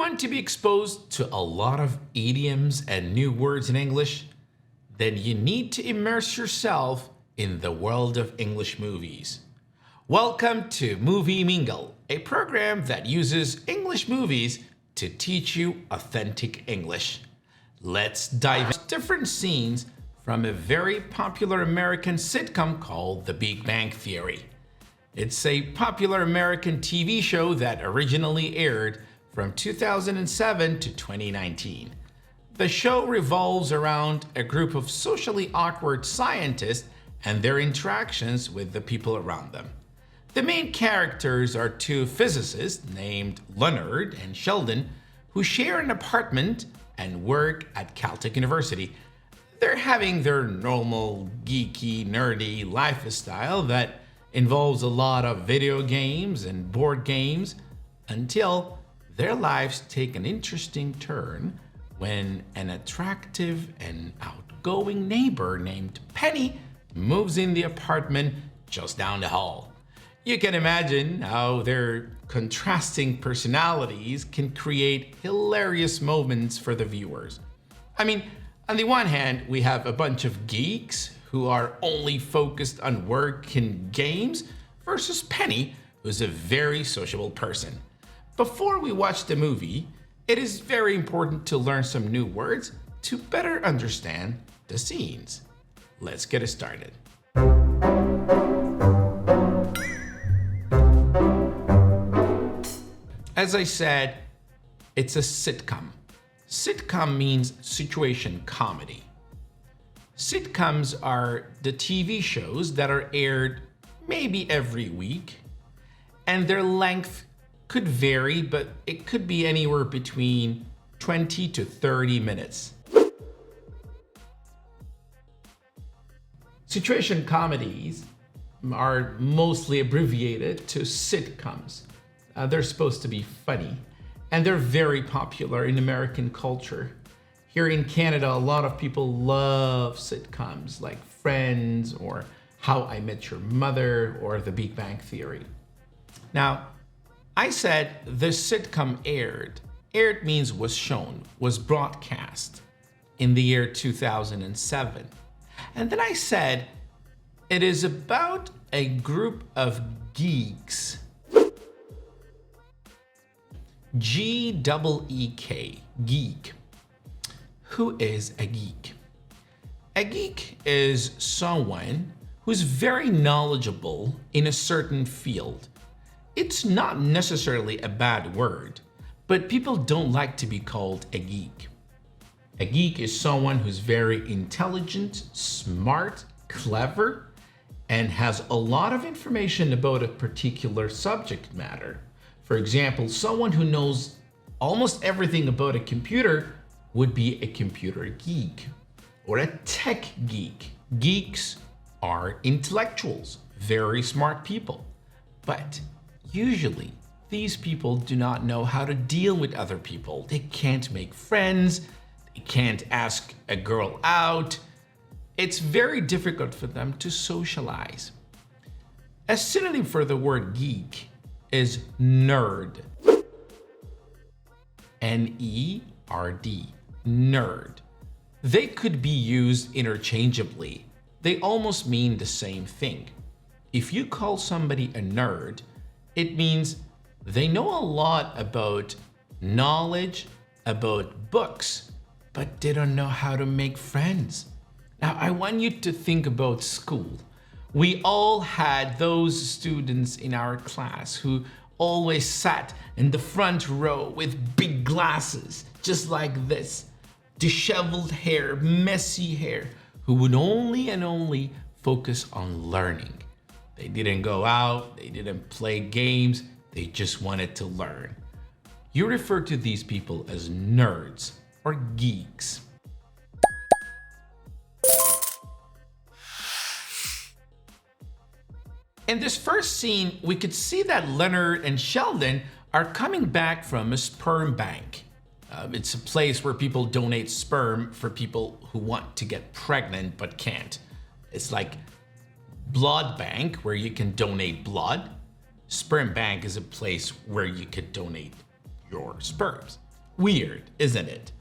want to be exposed to a lot of idioms and new words in English? Then you need to immerse yourself in the world of English movies. Welcome to Movie Mingle, a program that uses English movies to teach you authentic English. Let's dive into different scenes from a very popular American sitcom called The Big Bang Theory. It's a popular American TV show that originally aired from 2007 to 2019. The show revolves around a group of socially awkward scientists and their interactions with the people around them. The main characters are two physicists named Leonard and Sheldon who share an apartment and work at Caltech University. They're having their normal, geeky, nerdy lifestyle that involves a lot of video games and board games until their lives take an interesting turn when an attractive and outgoing neighbor named Penny moves in the apartment just down the hall. You can imagine how their contrasting personalities can create hilarious moments for the viewers. I mean, on the one hand, we have a bunch of geeks who are only focused on work and games versus Penny, who's a very sociable person. Before we watch the movie, it is very important to learn some new words to better understand the scenes. Let's get it started. As I said, it's a sitcom. Sitcom means situation comedy. Sitcoms are the TV shows that are aired maybe every week, and their length could vary, but it could be anywhere between 20 to 30 minutes. Situation comedies are mostly abbreviated to sitcoms. They're supposed to be funny, and they're very popular in American culture. Here in Canada, a lot of people love sitcoms like Friends or How I Met Your Mother or The Big Bang Theory. Now, I said the sitcom aired. Aired means was shown, was broadcast in the year 2007. And then I said it is about a group of geeks. G-E-E-K, geek. Who is a geek? A geek is someone who's very knowledgeable in a certain field. It's not necessarily a bad word, but people don't like to be called a geek. A geek is someone who's very intelligent, smart, clever, and has a lot of information about a particular subject matter. For example, someone who knows almost everything about a computer would be a computer geek or a tech geek. Geeks are intellectuals, very smart people, but usually these people do not know how to deal with other people. They can't make friends, they can't ask a girl out. It's very difficult for them to socialize. A synonym for the word geek is nerd. N-E-R-D, nerd. They could be used interchangeably. They almost mean the same thing. If you call somebody a nerd, it means they know a lot about knowledge, about books, but they don't know how to make friends. Now, I want you to think about school. We all had those students in our class who always sat in the front row with big glasses, just like this, disheveled hair, messy hair, who would only focus on learning. They didn't go out, they didn't play games, they just wanted to learn. You refer to these people as nerds or geeks. In this first scene, we could see that Leonard and Sheldon are coming back from a sperm bank. It's a place where people donate sperm for people who want to get pregnant but can't. It's like blood bank where you can donate blood. Sperm bank is a place where you could donate your sperms. Weird, isn't it?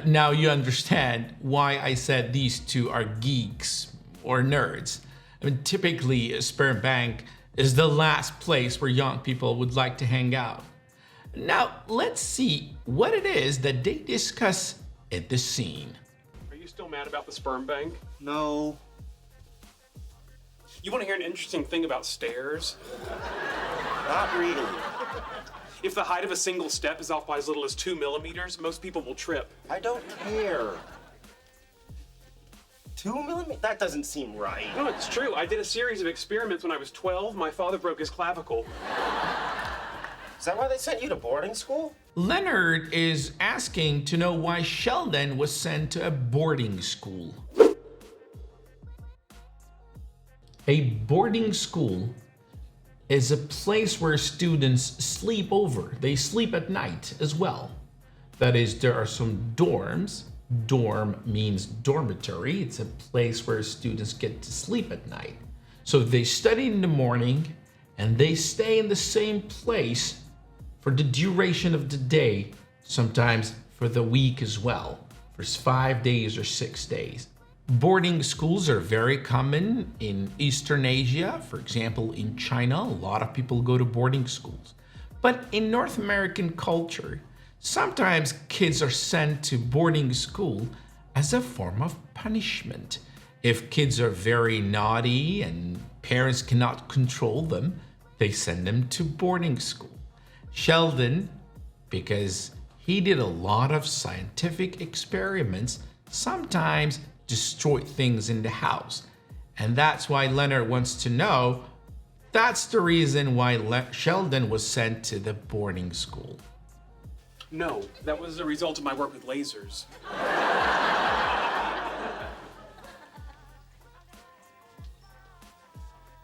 Now you understand why I said these two are geeks or nerds. I mean, typically, a sperm bank is the last place where young people would like to hang out. Now, let's see what it is that they discuss in this scene. Are you still mad about the sperm bank? No. You want to hear an interesting thing about stairs? Not really. If the height of a single step is off by as little as 2 millimeters, most people will trip. I don't care. 2 millimeters? That doesn't seem right. No, it's true. I did a series of experiments when I was 12. My father broke his clavicle. Is that why they sent you to boarding school? Leonard is asking to know why Sheldon was sent to a boarding school. A boarding school is a place where students sleep over. They sleep at night as well. That is, there are some dorms. Dorm means dormitory. It's a place where students get to sleep at night. So they study in the morning and they stay in the same place for the duration of the day, sometimes for the week as well, for 5 days or 6 days. Boarding schools are very common in Eastern Asia. For example, in China, a lot of people go to boarding schools. But in North American culture, sometimes kids are sent to boarding school as a form of punishment. If kids are very naughty and parents cannot control them, they send them to boarding school. Sheldon, because he did a lot of scientific experiments, sometimes destroyed things in the house. And that's why Leonard wants to know, that's the reason why Sheldon was sent to the boarding school. No, that was a result of my work with lasers.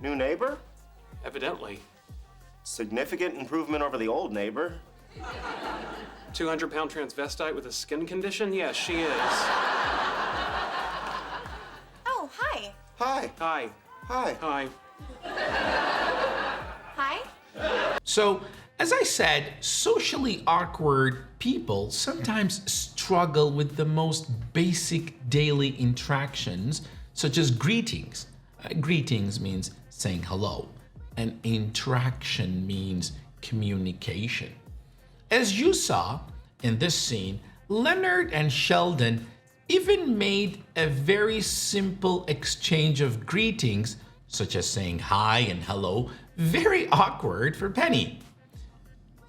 New neighbor? Evidently. Significant improvement over the old neighbor. 200-pound transvestite with a skin condition? Yes, she is. Oh, hi. Hi. Hi. Hi. Hi. Hi. So, as I said, socially awkward people sometimes struggle with the most basic daily interactions, such as greetings. Greetings means saying hello, and interaction means communication. As you saw in this scene, Leonard and Sheldon even made a very simple exchange of greetings, such as saying hi and hello, very awkward for Penny.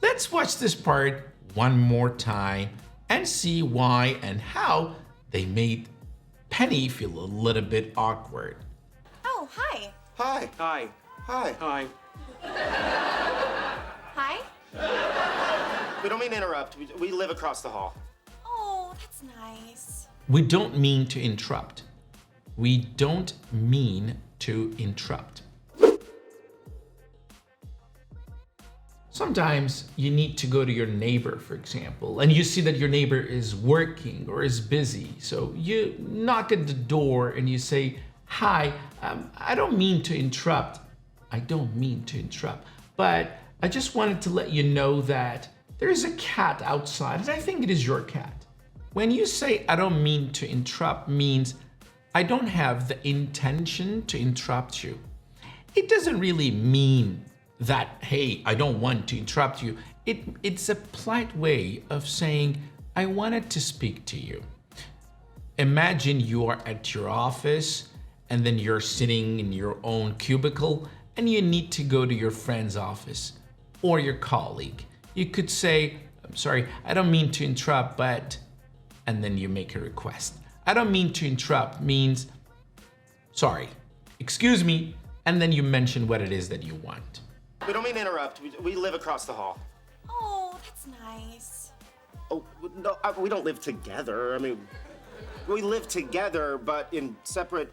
Let's watch this part one more time and see why and how they made Penny feel a little bit awkward. Oh, hi. Hi. Hi. Hi. Hi. Hi. We don't mean to interrupt. We live across the hall. Oh, that's nice. We don't mean to interrupt. We don't mean to interrupt. Sometimes you need to go to your neighbor, for example, and you see that your neighbor is working or is busy. So you knock at the door and you say, hi, I don't mean to interrupt. I don't mean to interrupt, but I just wanted to let you know that there is a cat outside, and I think it is your cat. When you say I don't mean to interrupt means I don't have the intention to interrupt you. It doesn't really mean that, hey, I don't want to interrupt you. It's a polite way of saying, I wanted to speak to you. Imagine you are at your office and then you're sitting in your own cubicle and you need to go to your friend's office or your colleague. You could say, I'm sorry, I don't mean to interrupt, but, and then you make a request. I don't mean to interrupt means, sorry, excuse me, and then you mention what it is that you want. We don't mean to interrupt. We live across the hall. Oh, that's nice. Oh, no, we don't live together. I mean, we live together, but in separate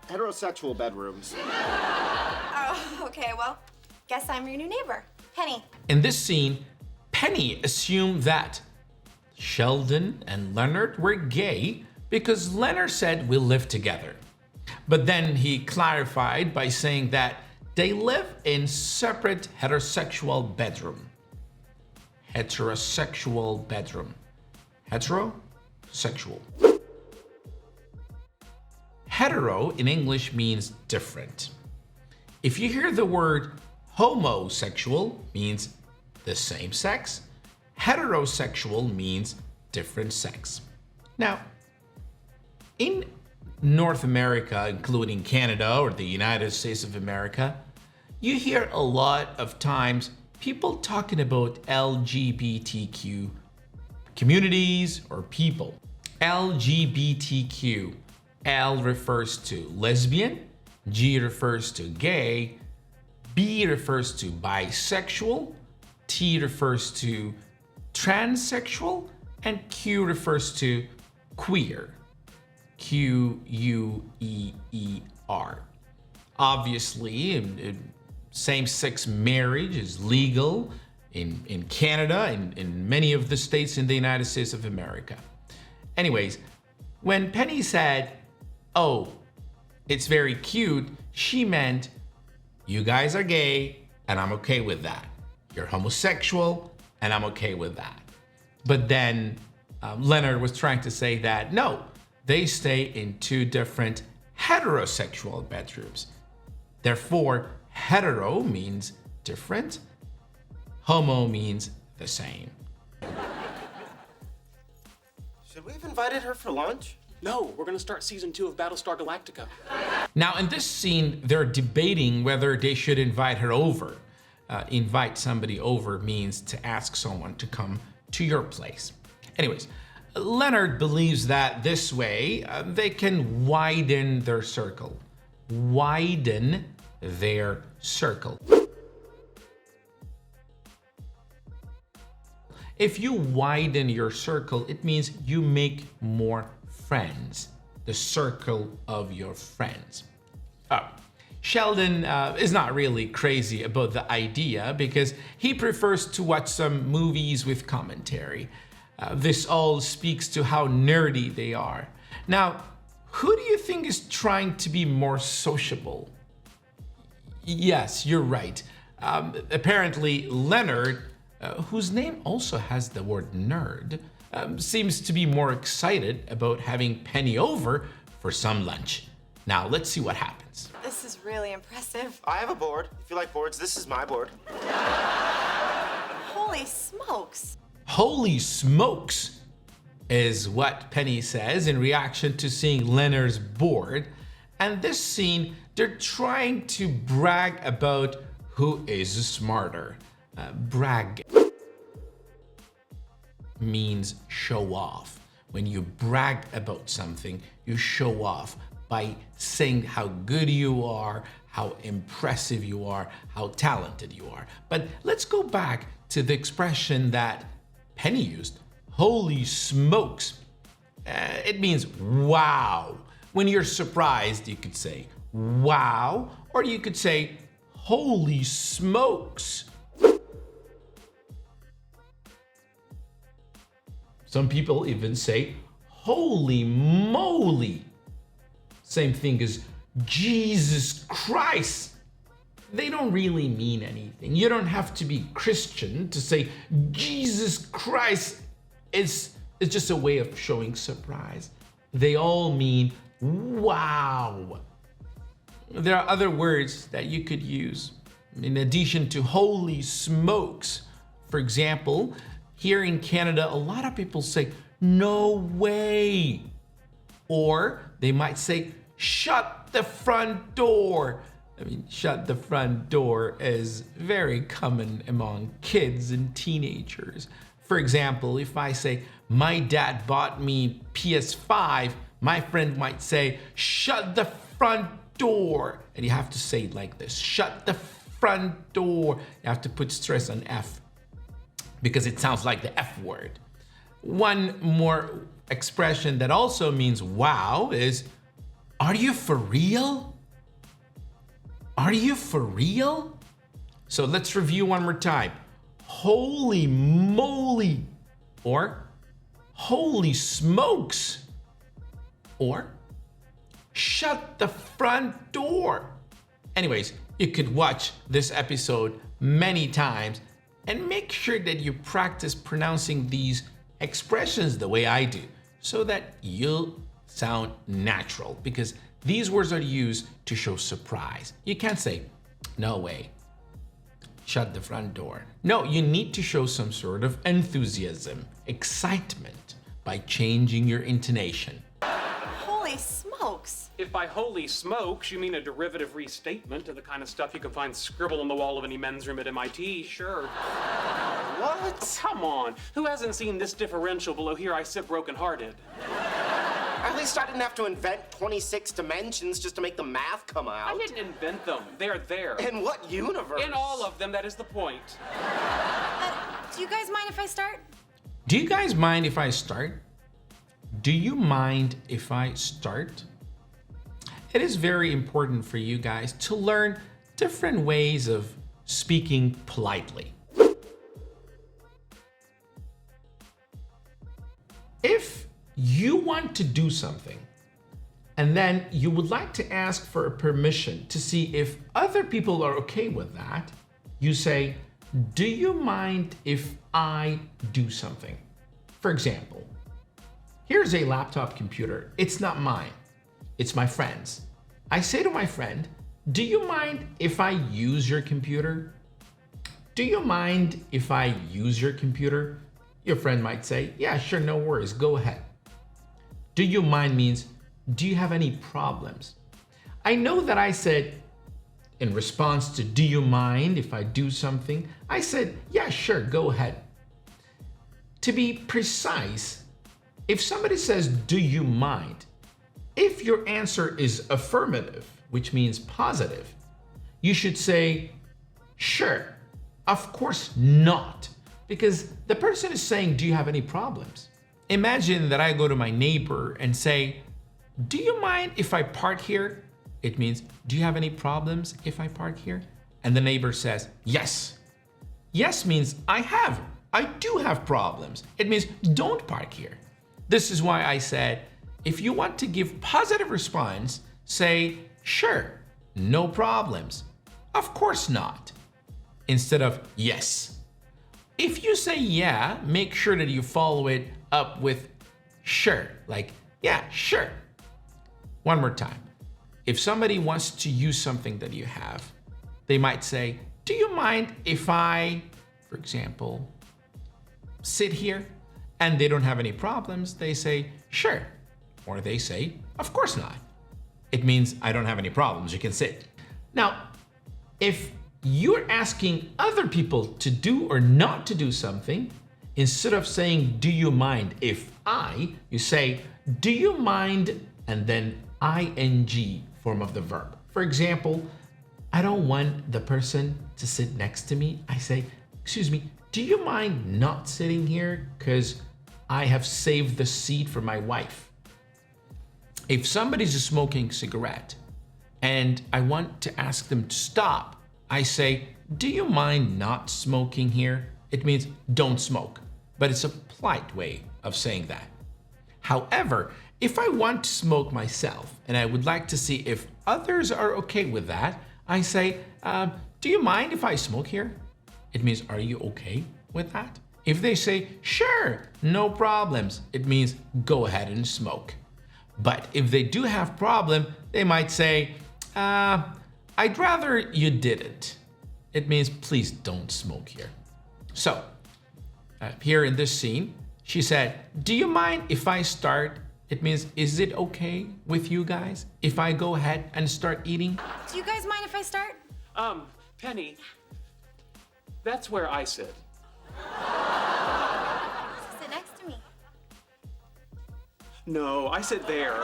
heterosexual bedrooms. Oh, okay, well, guess I'm your new neighbor, Penny. In this scene, Penny assumed that Sheldon and Leonard were gay because Leonard said we live together. But then he clarified by saying that they live in separate heterosexual bedroom. Heterosexual bedroom. heterosexual. Hetero in English means different. If you hear the word homosexual, means the same sex. Heterosexual means different sex. Now, in North America, including Canada or the United States of America, you hear a lot of times people talking about LGBTQ communities or people. LGBTQ. L refers to lesbian, G refers to gay, B refers to bisexual, T refers to transsexual, and Q refers to queer. Queer. Obviously, same-sex marriage is legal in Canada and in many of the states in the United States of America. Anyways, when Penny said, "Oh, it's very cute," she meant, you guys are gay, and I'm okay with that. You're homosexual, and I'm okay with that. But then Leonard was trying to say that, no, they stay in two different heterosexual bedrooms. Therefore, hetero means different, homo means the same. Should we have invited her for lunch? No, we're gonna start season 2 of Battlestar Galactica. Now, in this scene, they're debating whether they should invite her over. Invite somebody over means to ask someone to come to your place. Anyways, Leonard believes that this way they can widen their circle. Widen their circle. If you widen your circle, it means you make more friends. The circle of your friends. Sheldon is not really crazy about the idea because he prefers to watch some movies with commentary. This all speaks to how nerdy they are. Now, who do you think is trying to be more sociable? Yes, you're right. Apparently, Leonard, whose name also has the word nerd, seems to be more excited about having Penny over for some lunch. Now, let's see what happens. This is really impressive. I have a board. If you like boards, this is my board. Holy smokes. Holy smokes is what Penny says in reaction to seeing Leonard's board. And this scene, they're trying to brag about who is smarter. Brag means show off. When you brag about something, you show off by saying how good you are, how impressive you are, how talented you are. But let's go back to the expression that Penny used, holy smokes. It means wow. When you're surprised, you could say wow, or you could say holy smokes. Some people even say holy moly. Same thing as Jesus Christ. They don't really mean anything. You don't have to be Christian to say Jesus Christ. It's just a way of showing surprise. They all mean wow. There are other words that you could use in addition to holy smokes. For example, here in Canada, a lot of people say no way. Or they might say, shut the front door. I mean, shut the front door is very common among kids and teenagers. For example, if I say, my dad bought me PS5, my friend might say, shut the front door. And you have to say it like this, shut the front door. You have to put stress on F because it sounds like the F word. One more expression that also means wow is, are you for real? Are you for real? So let's review one more time. Holy moly, or holy smokes, or shut the front door. Anyways, you could watch this episode many times and make sure that you practice pronouncing these expressions the way I do so that you'll sound natural, because these words are used to show surprise. You can't say, no way, shut the front door. No, you need to show some sort of enthusiasm, excitement by changing your intonation. Holy smokes. If by holy smokes you mean a derivative restatement of the kind of stuff you can find scribbled on the wall of any men's room at MIT, sure. What? Come on, who hasn't seen this differential below here I sit brokenhearted? At least I didn't have to invent 26 dimensions just to make the math come out. I didn't invent them. They're there. In what universe? In all of them, that is the point. Do you guys mind if I start? Do you guys mind if I start? Do you mind if I start? It is very important for you guys to learn different ways of speaking politely. If you want to do something and then you would like to ask for a permission to see if other people are okay with that, you say, do you mind if I do something? For example, here's a laptop computer. It's not mine. It's my friend's. I say to my friend, do you mind if I use your computer? Do you mind if I use your computer? Your friend might say, yeah, sure, no worries, go ahead. Do you mind means, do you have any problems? I know that I said, in response to do you mind if I do something, I said, yeah, sure, go ahead. To be precise, if somebody says, do you mind? If your answer is affirmative, which means positive, you should say, sure, of course not, because the person is saying, do you have any problems? Imagine that I go to my neighbor and say, do you mind if I park here? It means, do you have any problems if I park here? And the neighbor says, yes. Yes means I do have problems. It means don't park here. This is why I said, if you want to give positive response, say, sure, no problems. Of course not. Instead of yes. If you say yeah, make sure that you follow it up with sure, like, yeah, sure. One more time. If somebody wants to use something that you have, they might say, do you mind if I, for example, sit here? And they don't have any problems, they say, sure. Or they say, of course not. It means I don't have any problems, you can sit. Now, if you're asking other people to do or not to do something, instead of saying, do you mind if I, you say, do you mind, and then ing form of the verb. For example, I don't want the person to sit next to me. I say, excuse me, do you mind not sitting here? Because I have saved the seat for my wife. If somebody's smoking a cigarette and I want to ask them to stop, I say, do you mind not smoking here? It means don't smoke, but it's a polite way of saying that. However, if I want to smoke myself and I would like to see if others are okay with that, I say, do you mind if I smoke here? It means, are you okay with that? If they say, sure, no problems, it means go ahead and smoke. But if they do have problem, they might say, I'd rather you didn't. It means please don't smoke here. So here in this scene, she said, do you mind if I start? It means, is it okay with you guys if I go ahead and start eating? Do you guys mind if I start? Penny, that's where I sit. Sit next to me. No, I sit there.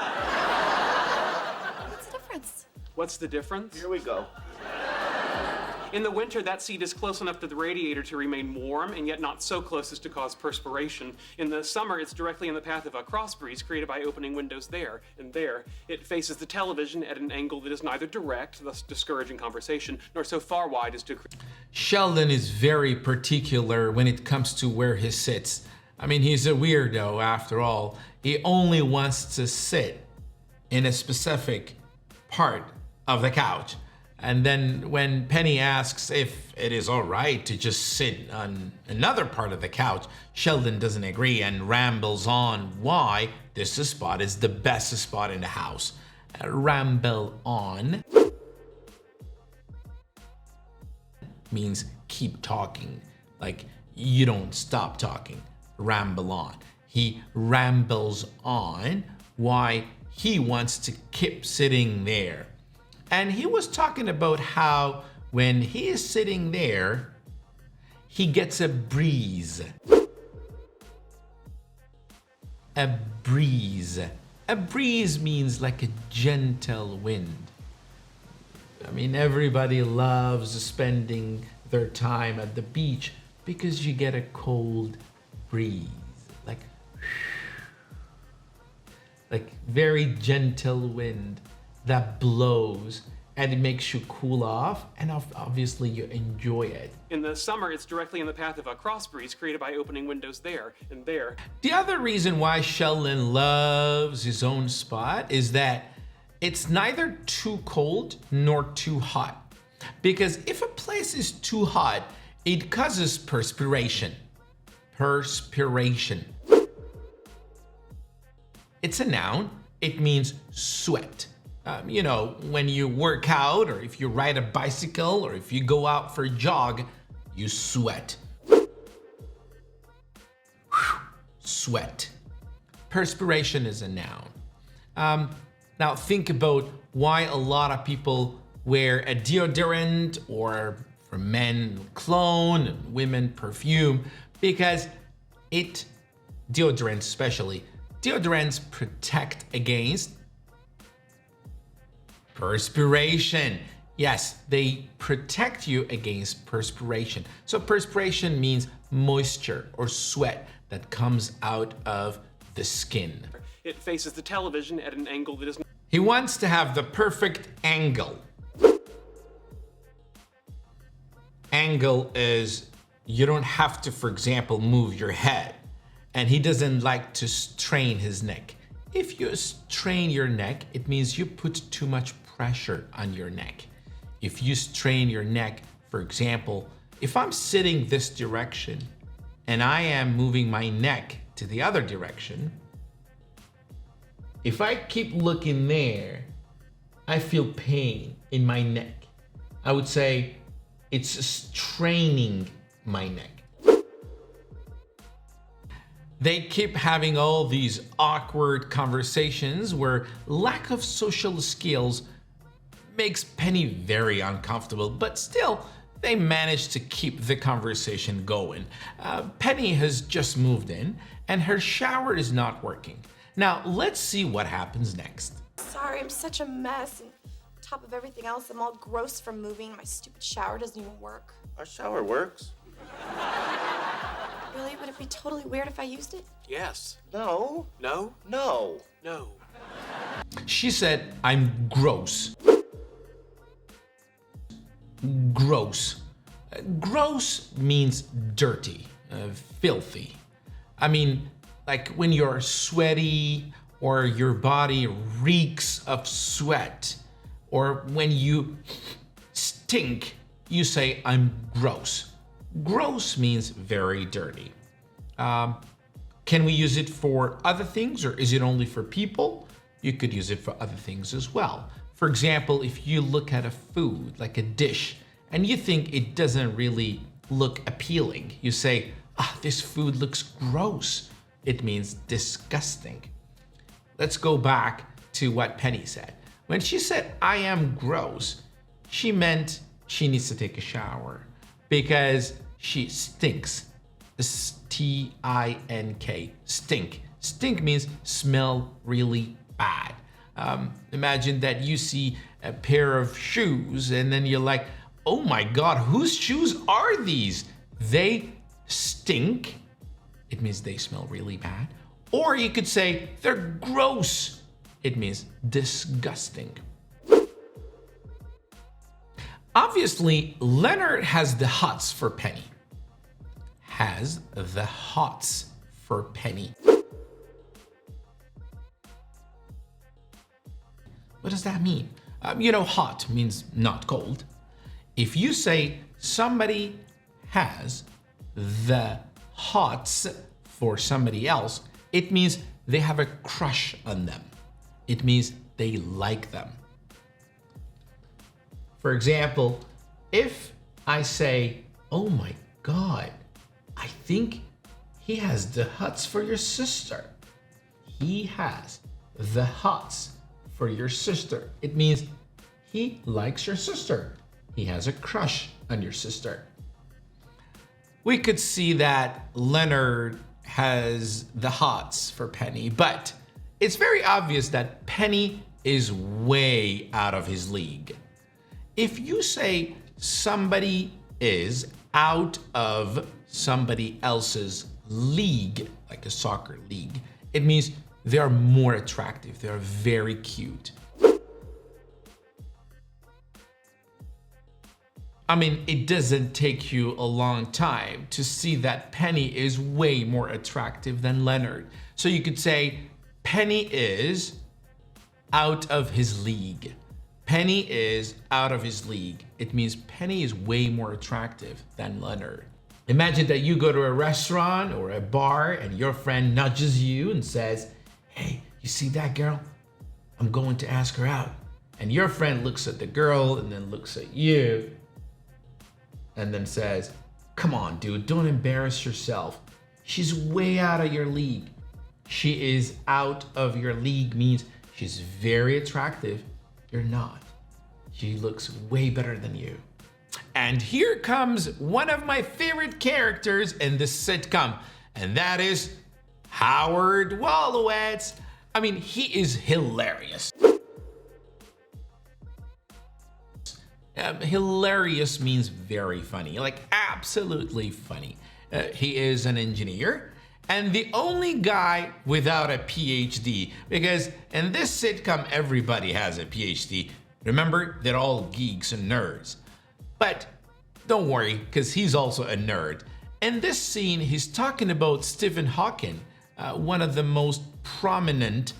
What's the difference? What's the difference? Here we go. In the winter, that seat is close enough to the radiator to remain warm and yet not so close as to cause perspiration. In the summer, it's directly in the path of a cross breeze created by opening windows there. And there, it faces the television at an angle that is neither direct, thus discouraging conversation, nor so far wide as to create. Sheldon is very particular when it comes to where he sits. I mean, he's a weirdo after all. He only wants to sit in a specific part of the couch. And then when Penny asks if it is all right to just sit on another part of the couch, Sheldon doesn't agree and rambles on why this spot is the best spot in the house. Ramble on means keep talking, like you don't stop talking. Ramble on. He rambles on why he wants to keep sitting there. And he was talking about how when he is sitting there, he gets a breeze. A breeze. A breeze means like a gentle wind. I mean, everybody loves spending their time at the beach because you get a cold breeze. Like very gentle wind that blows and it makes you cool off, and obviously you enjoy it. In the summer, it's directly in the path of a cross breeze created by opening windows there and there. The other reason why Sheldon loves his own spot is that it's neither too cold nor too hot. Because if a place is too hot, it causes perspiration. Perspiration. It's a noun. It means sweat. You know, when you work out, or if you ride a bicycle, or if you go out for a jog, you sweat. Sweat. Perspiration is a noun. Now think about why a lot of people wear a deodorant, or for men, cologne, and women, perfume, because deodorants especially, deodorants protect against perspiration. Yes, they protect you against perspiration. So perspiration means moisture or sweat that comes out of the skin. It faces the television at an angle that is... He wants to have the perfect angle. Angle is you don't have to, for example, move your head. And he doesn't like to strain his neck. If you strain your neck, it means you put too much pressure on your neck. If you strain your neck, for example, if I'm sitting this direction and I am moving my neck to the other direction, if I keep looking there, I feel pain in my neck. I would say it's straining my neck. They keep having all these awkward conversations where lack of social skills makes Penny very uncomfortable, but still, they manage to keep the conversation going. Penny has just moved in and her shower is not working. Now, let's see what happens next. Sorry, I'm such a mess. And on top of everything else, I'm all gross from moving. My stupid shower doesn't even work. Our shower works. Really? Would it be totally weird if I used it? Yes. No. No? No. No. She said, I'm gross. Gross. Gross means dirty, filthy. I mean, like when you're sweaty or your body reeks of sweat, or when you stink, you say, I'm gross. Gross means very dirty. Can we use it for other things, or is it only for people? You could use it for other things as well. For example, if you look at a food, like a dish, and you think it doesn't really look appealing, you say, this food looks gross. It means disgusting. Let's go back to what Penny said. When she said, I am gross, she meant she needs to take a shower because she stinks. S-T-I-N-K, stink. Stink means smell really bad. Imagine that you see a pair of shoes and then you're like, oh my God, whose shoes are these? They stink. It means they smell really bad. Or you could say they're gross. It means disgusting. Obviously, Leonard has the hots for Penny. Has the hots for Penny. What does that mean? Hot means not cold. If you say somebody has the hots for somebody else, it means they have a crush on them. It means they like them. For example, if I say, oh my God, I think he has the hots for your sister. He has the hots for your sister. It means he likes your sister. He has a crush on your sister. We could see that Leonard has the hots for Penny, but it's very obvious that Penny is way out of his league. If you say somebody is out of somebody else's league, like a soccer league, it means they are more attractive. They are very cute. I mean, it doesn't take you a long time to see that Penny is way more attractive than Leonard. So you could say, Penny is out of his league. Penny is out of his league. It means Penny is way more attractive than Leonard. Imagine that you go to a restaurant or a bar and your friend nudges you and says, hey, you see that girl? I'm going to ask her out. And your friend looks at the girl and then looks at you and then says, come on, dude, don't embarrass yourself. She's way out of your league. She is out of your league means she's very attractive. You're not. She looks way better than you. And here comes one of my favorite characters in this sitcom, and that is Howard Wolowitz. I mean, he is hilarious. Hilarious means very funny, like absolutely funny. He is an engineer and the only guy without a PhD, because in this sitcom, everybody has a PhD. Remember, they're all geeks and nerds. But don't worry, because he's also a nerd. In this scene, he's talking about Stephen Hawking, one of the most prominent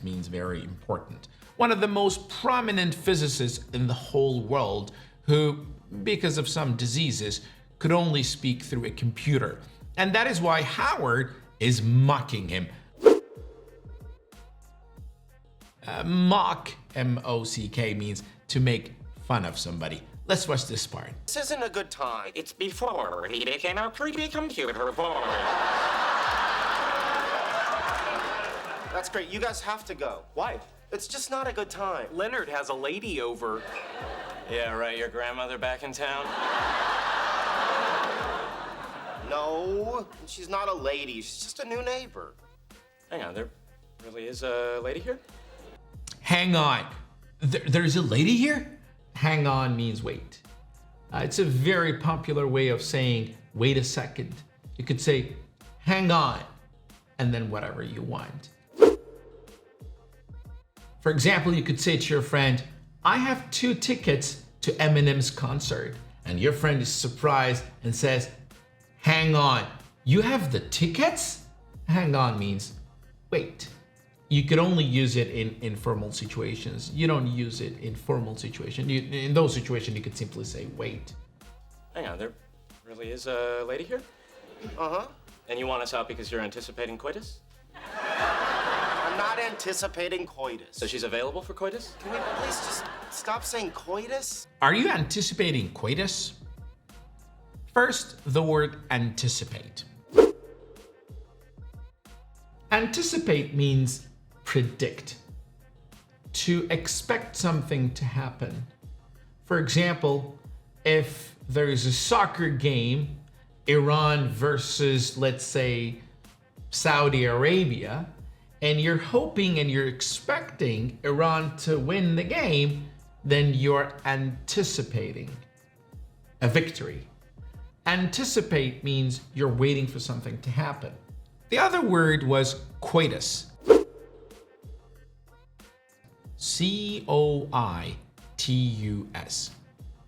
means very important, one of the most prominent physicists in the whole world who, because of some diseases, could only speak through a computer. And that is why Howard is mocking him. Mock, M-O-C-K, means to make fun of somebody. Let's watch this part. This isn't a good time. It's before he became a creepy computer boy. That's great. You guys have to go. Why? It's just not a good time. Leonard has a lady over. Yeah, right, your grandmother back in town? No, she's not a lady. She's just a new neighbor. Hang on, there really is a lady here? Hang on. There's a lady here? Hang on means wait. It's a very popular way of saying, wait a second. You could say, hang on, and then whatever you want. For example, you could say to your friend, I have 2 tickets to Eminem's concert. And your friend is surprised and says, hang on, you have the tickets? Hang on means wait. You could only use it in informal situations. You don't use it in formal situations. In those situations, you could simply say wait. Hang on, there really is a lady here? Uh-huh. And you want us out because you're anticipating coitus? I'm not anticipating coitus. So she's available for coitus? Can we please just stop saying coitus? Are you anticipating coitus? First, the word anticipate. Anticipate means predict, to expect something to happen. For example, if there is a soccer game, Iran versus, let's say, Saudi Arabia, and you're hoping and you're expecting Iran to win the game, then you're anticipating a victory. Anticipate means you're waiting for something to happen. The other word was coitus. C-O-I-T-U-S.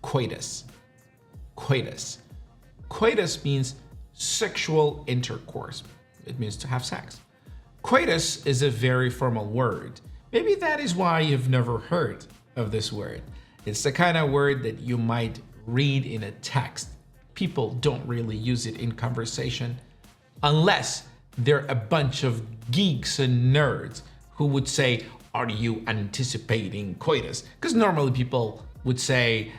Coitus. Coitus. Coitus means sexual intercourse. It means to have sex. Coitus is a very formal word. Maybe that is why you've never heard of this word. It's the kind of word that you might read in a text. People don't really use it in conversation unless they're a bunch of geeks and nerds who would say, are you anticipating coitus? Because normally people would say,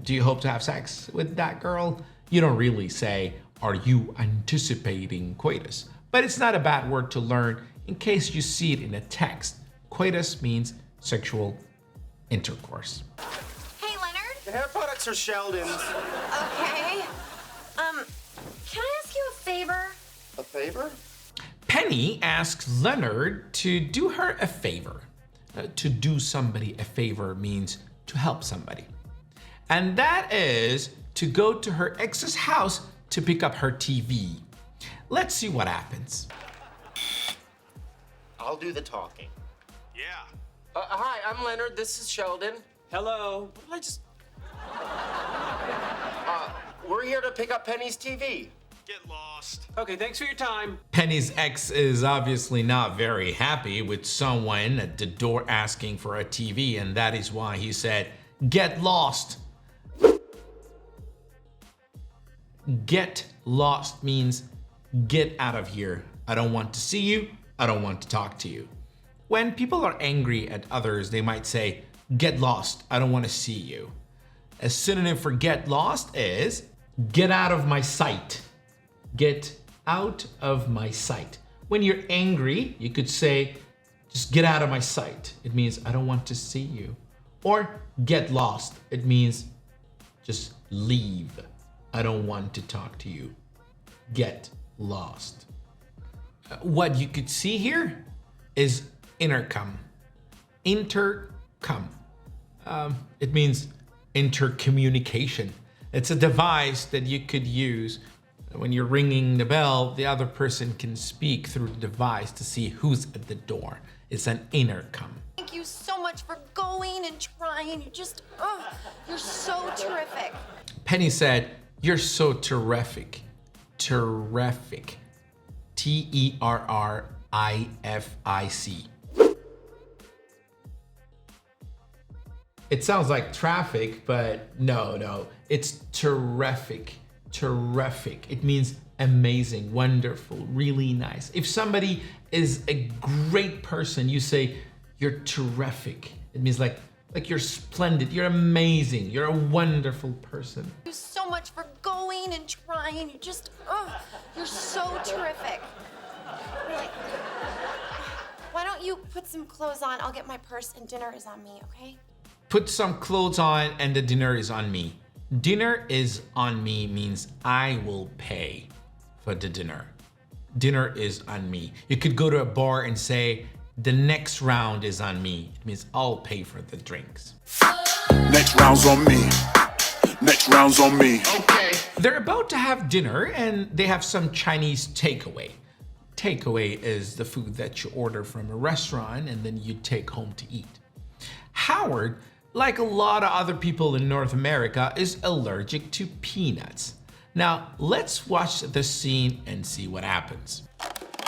do you hope to have sex with that girl? You don't really say, are you anticipating coitus? But it's not a bad word to learn in case you see it in a text. Coitus means sexual intercourse. Hey, Leonard. The hair products are Sheldon's. Okay. Can I ask you a favor? A favor? Penny asks Leonard to do her a favor. To do somebody a favor means to help somebody. And that is to go to her ex's house to pick up her TV. Let's see what happens. I'll do the talking. Yeah. Hi, I'm Leonard. This is Sheldon. Hello. What did I just... We're here to pick up Penny's TV. Get lost. Okay, thanks for your time. Penny's ex is obviously not very happy with someone at the door asking for a TV, and that is why he said, get lost. Get lost means get out of here. I don't want to see you. I don't want to talk to you. When people are angry at others, they might say, get lost. I don't want to see you. A synonym for get lost is get out of my sight. Get out of my sight. When you're angry, you could say, just get out of my sight. It means I don't want to see you. Or get lost. It means just leave. I don't want to talk to you. Get lost. What you could see here is intercom. Intercom. It means intercommunication. It's a device that you could use when you're ringing the bell. The other person can speak through the device to see who's at the door. It's an intercom. Thank you so much for going and trying. You're so terrific. Penny said, you're so terrific. Terrific. Terrific. It sounds like traffic, but no. It's terrific. Terrific. It means amazing, wonderful, really nice. If somebody is a great person, you say, you're terrific. It means like you're splendid, you're amazing, you're a wonderful person. Thank you so much for going and trying. You're so terrific. Really. Why don't you put some clothes on? I'll get my purse and dinner is on me, okay? Put some clothes on and the dinner is on me. Dinner is on me means I will pay for the dinner. Dinner is on me. You could go to a bar and say, the next round is on me. It means I'll pay for the drinks. Next round's on me. Next round's on me. Okay. They're about to have dinner and they have some Chinese takeaway. Takeaway is the food that you order from a restaurant and then you take home to eat. Howard, like a lot of other people in North America, is allergic to peanuts. Now, let's watch the scene and see what happens.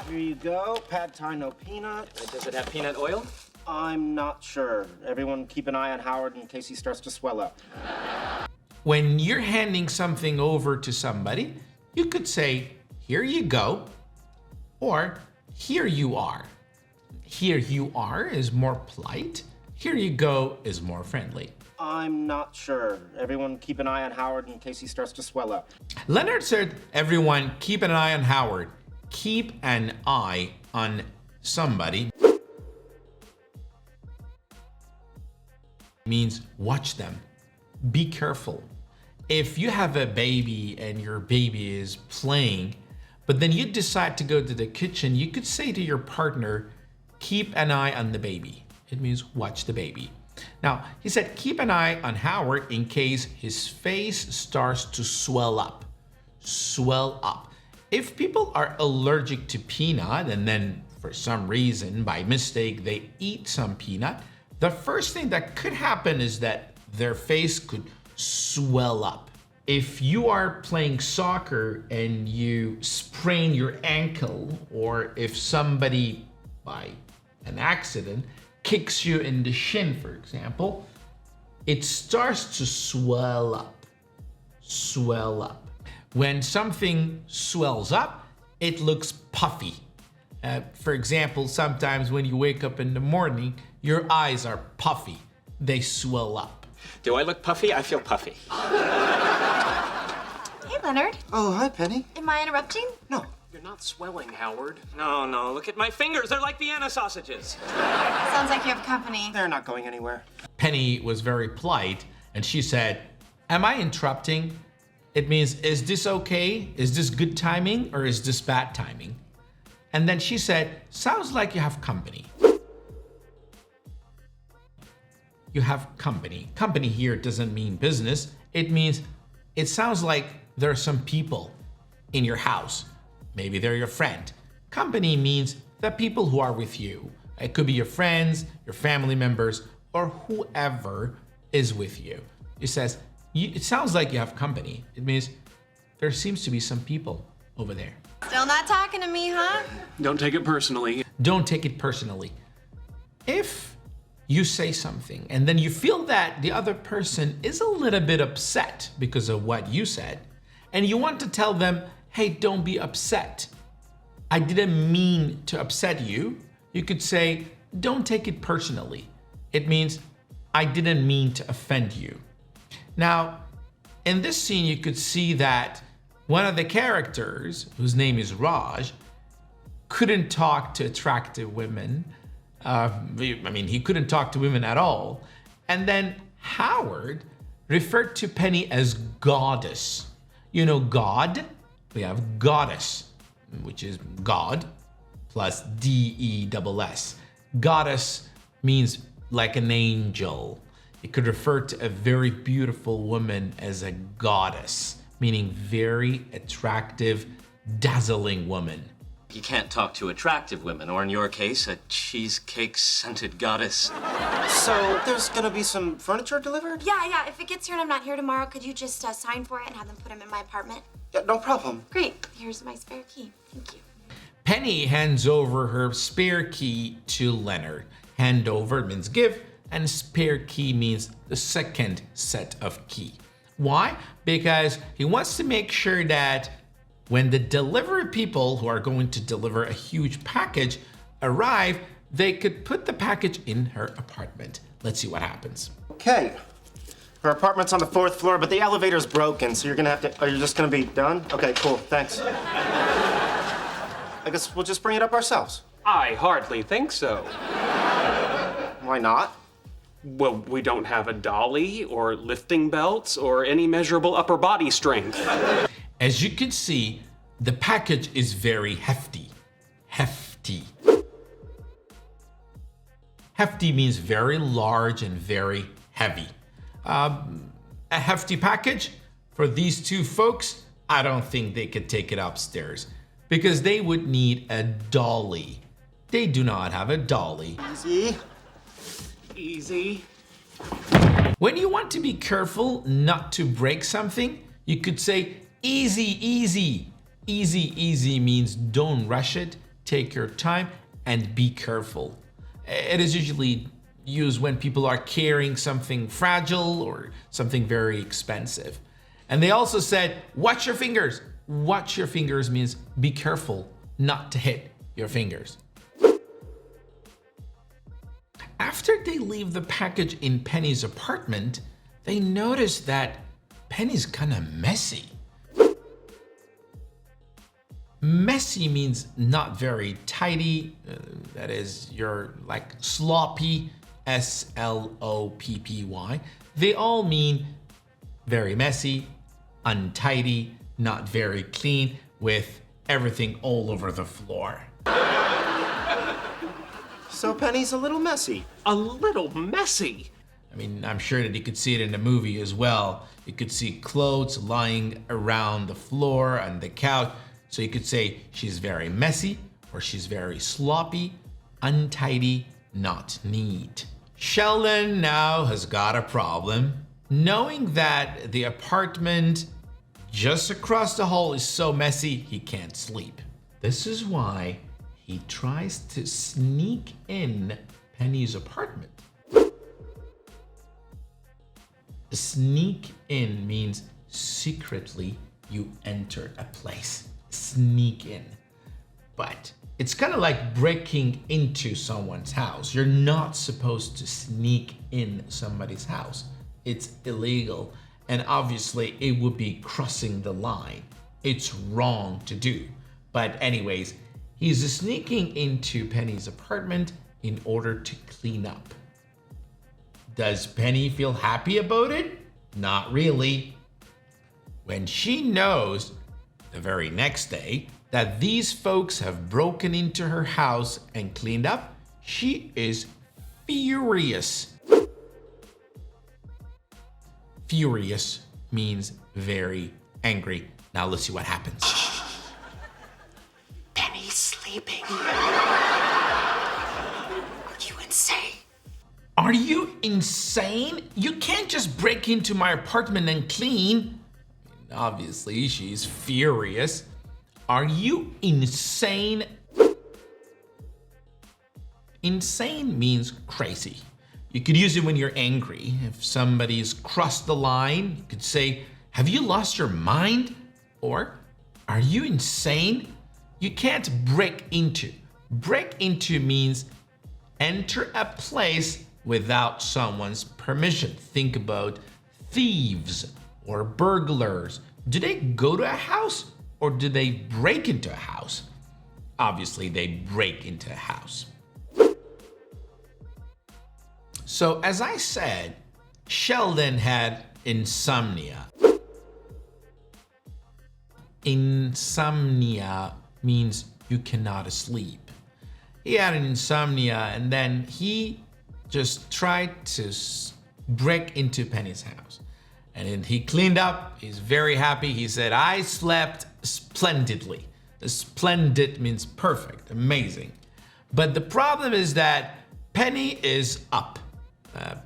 Here you go. Pad Thai, no peanuts. Does it have peanut oil? I'm not sure. Everyone keep an eye on Howard in case he starts to swell up. When you're handing something over to somebody, you could say, here you go, or here you are. Here you are is more polite. Here you go is more friendly. I'm not sure. Everyone keep an eye on Howard in case he starts to swell up. Leonard said, everyone keep an eye on Howard. Keep an eye on somebody means watch them. Be careful. If you have a baby and your baby is playing, but then you decide to go to the kitchen, you could say to your partner, keep an eye on the baby. It means watch the baby. Now, he said, keep an eye on Howard in case his face starts to swell up. Swell up. If people are allergic to peanut and then for some reason, by mistake, they eat some peanut, the first thing that could happen is that their face could swell up. If you are playing soccer and you sprain your ankle, or if somebody by an accident kicks you in the shin, for example, it starts to swell up. Swell up. When something swells up, it looks puffy. For example, sometimes when you wake up in the morning, your eyes are puffy. They swell up. Do I look puffy? I feel puffy. Hey, Leonard. Oh, hi, Penny. Am I interrupting? No. You're not swelling, Howard. No, look at my fingers. They're like Vienna sausages. Sounds like you have company. They're not going anywhere. Penny was very polite and she said, "Am I interrupting?" It means, is this okay? Is this good timing or is this bad timing? And then she said, "Sounds like you have company." You have company. Company here doesn't mean business. It means, it sounds like there are some people in your house. Maybe they're your friend. Company means the people who are with you. It could be your friends, your family members, or whoever is with you. It says, it sounds like you have company. It means there seems to be some people over there. Still not talking to me, huh? Don't take it personally. Don't take it personally. If you say something and then you feel that the other person is a little bit upset because of what you said, and you want to tell them, "Hey, don't be upset. I didn't mean to upset you." You could say, "Don't take it personally." It means, "I didn't mean to offend you." Now, in this scene, you could see that one of the characters, whose name is Raj, couldn't talk to attractive women. He couldn't talk to women at all. And then Howard referred to Penny as goddess. You know, God, we have goddess, which is God plus D-E-S-S. Goddess means like an angel. It could refer to a very beautiful woman as a goddess, meaning very attractive, dazzling woman. You can't talk to attractive women, or in your case, a cheesecake-scented goddess. So there's gonna be some furniture delivered? Yeah. If it gets here and I'm not here tomorrow, could you just sign for it and have them put them in my apartment? Yeah, no problem. Great. Here's my spare key. Thank you. Penny hands over her spare key to Leonard. Hand over means give, and spare key means the second set of key. Why? Because he wants to make sure that when the delivery people who are going to deliver a huge package arrive, they could put the package in her apartment. Let's see what happens. Okay. Her apartment's on the 4th floor, but the elevator's broken, so you're gonna have to. Are you just gonna be done? Okay, cool. Thanks. I guess we'll just bring it up ourselves. I hardly think so. Why not? Well, we don't have a dolly or lifting belts or any measurable upper body strength. As you can see, the package is very hefty. Hefty. Hefty means very large and very heavy. A hefty package for these two folks, I don't think they could take it upstairs because they would need a dolly. They do not have a dolly. Easy. Easy. When you want to be careful not to break something, you could say easy, easy. Easy, easy means don't rush it, take your time, and be careful. It is usually used when people are carrying something fragile or something very expensive. And they also said, watch your fingers. Watch your fingers means be careful not to hit your fingers. After they leave the package in Penny's apartment, they notice that Penny's kind of messy. Messy means not very tidy. That is, you're like sloppy, S-L-O-P-P-Y. They all mean very messy, untidy, not very clean, with everything all over the floor. So Penny's a little messy. A little messy. I mean, I'm sure that you could see it in the movie as well. You could see clothes lying around the floor and the couch. So you could say she's very messy or she's very sloppy, untidy, not neat. Sheldon now has got a problem. Knowing that the apartment just across the hall is so messy, he can't sleep. This is why he tries to sneak in Penny's apartment. Sneak in means secretly you enter a place. Sneak in. But it's kind of like breaking into someone's house. You're not supposed to sneak in somebody's house. It's illegal. And obviously it would be crossing the line. It's wrong to do. But anyways, he's sneaking into Penny's apartment in order to clean up. Does Penny feel happy about it? Not really. When she knows the very next day that these folks have broken into her house and cleaned up, she is furious. Furious means very angry. Now let's see what happens. Penny's sleeping. Are you insane? Are you insane? You can't just break into my apartment and clean. Obviously, she's furious. Are you insane? Insane means crazy. You could use it when you're angry. If somebody's crossed the line, you could say, have you lost your mind? Or, are you insane? You can't break into. Break into means enter a place without someone's permission. Think about thieves or burglars. Do they go to a house or do they break into a house? Obviously, they break into a house. So as I said, Sheldon had insomnia. Insomnia means you cannot sleep. He had an insomnia and then he just tried to break into Penny's house. And then he cleaned up, he's very happy. He said, I slept splendidly. Splendid means perfect, amazing. But the problem is that Penny is up.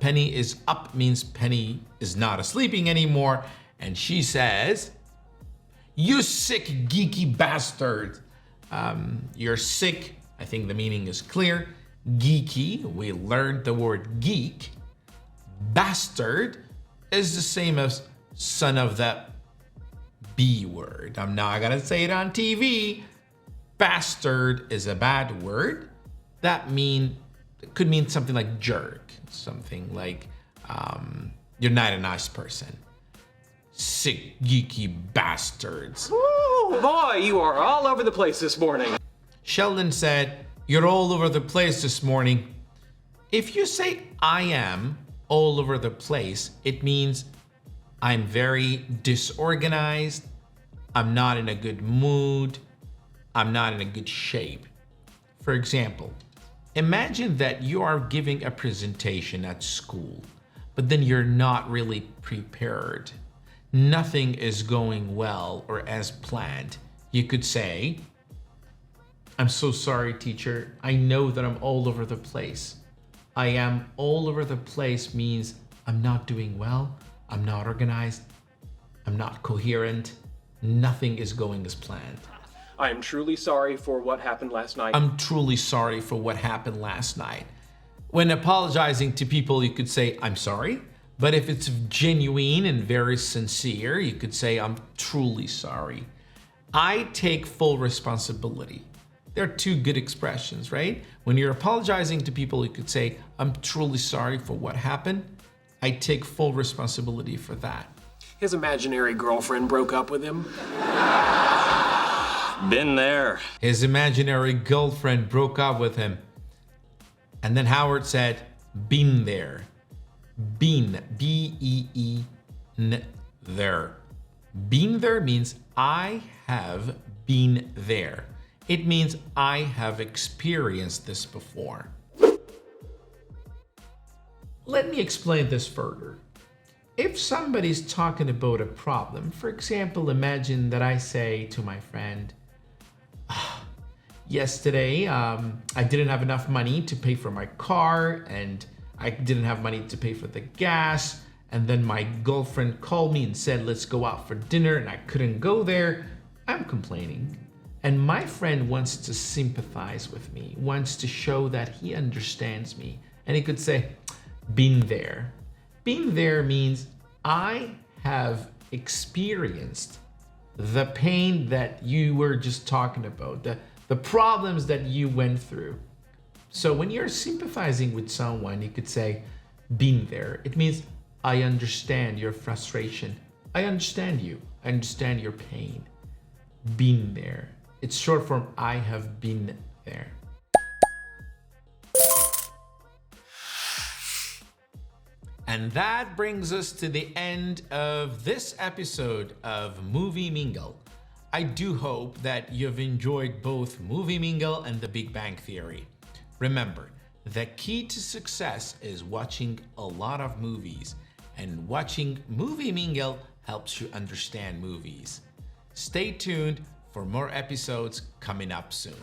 Penny is up means Penny is not sleeping anymore. And she says, you sick geeky bastard. You're sick. I think the meaning is clear. Geeky, we learned the word geek. Bastard is the same as son of the B word. I'm not gonna say it on TV. Bastard is a bad word. That could mean something like jerk, something like you're not a nice person. Sick geeky bastards. Oh boy, you are all over the place this morning. Sheldon said, you're all over the place this morning. If you say I am all over the place, it means I'm very disorganized, I'm not in a good mood, I'm not in a good shape. For example, imagine that you are giving a presentation at school, but then you're not really prepared. Nothing is going well or as planned. You could say, I'm so sorry, teacher. I know that I'm all over the place. I am all over the place means I'm not doing well, I'm not organized, I'm not coherent, nothing is going as planned. I am truly sorry for what happened last night. I'm truly sorry for what happened last night. When apologizing to people, you could say, I'm sorry. But if it's genuine and very sincere, you could say, I'm truly sorry. I take full responsibility. They're two good expressions, right? When you're apologizing to people, you could say, I'm truly sorry for what happened. I take full responsibility for that. His imaginary girlfriend broke up with him. Been there. His imaginary girlfriend broke up with him. And then Howard said, been there. Been, B-E-E-N, there. Been there means I have been there. It means I have experienced this before. Let me explain this further. If somebody's talking about a problem, for example, imagine that I say to my friend, yesterday, I didn't have enough money to pay for my car and I didn't have money to pay for the gas. And then my girlfriend called me and said, let's go out for dinner and I couldn't go there. I'm complaining. And my friend wants to sympathize with me, wants to show that he understands me, And you could say, been there. Been there means I have experienced the pain that you were just talking about, the problems that you went through. So when you're sympathizing with someone, you could say, been there. It means I understand your frustration. I understand you. I understand your pain. Been there. It's short form I have been there. And that brings us to the end of this episode of Movie Mingle. I do hope that you've enjoyed both Movie Mingle and The Big Bang Theory. Remember, the key to success is watching a lot of movies, and watching Movie Mingle helps you understand movies. Stay tuned for more episodes coming up soon.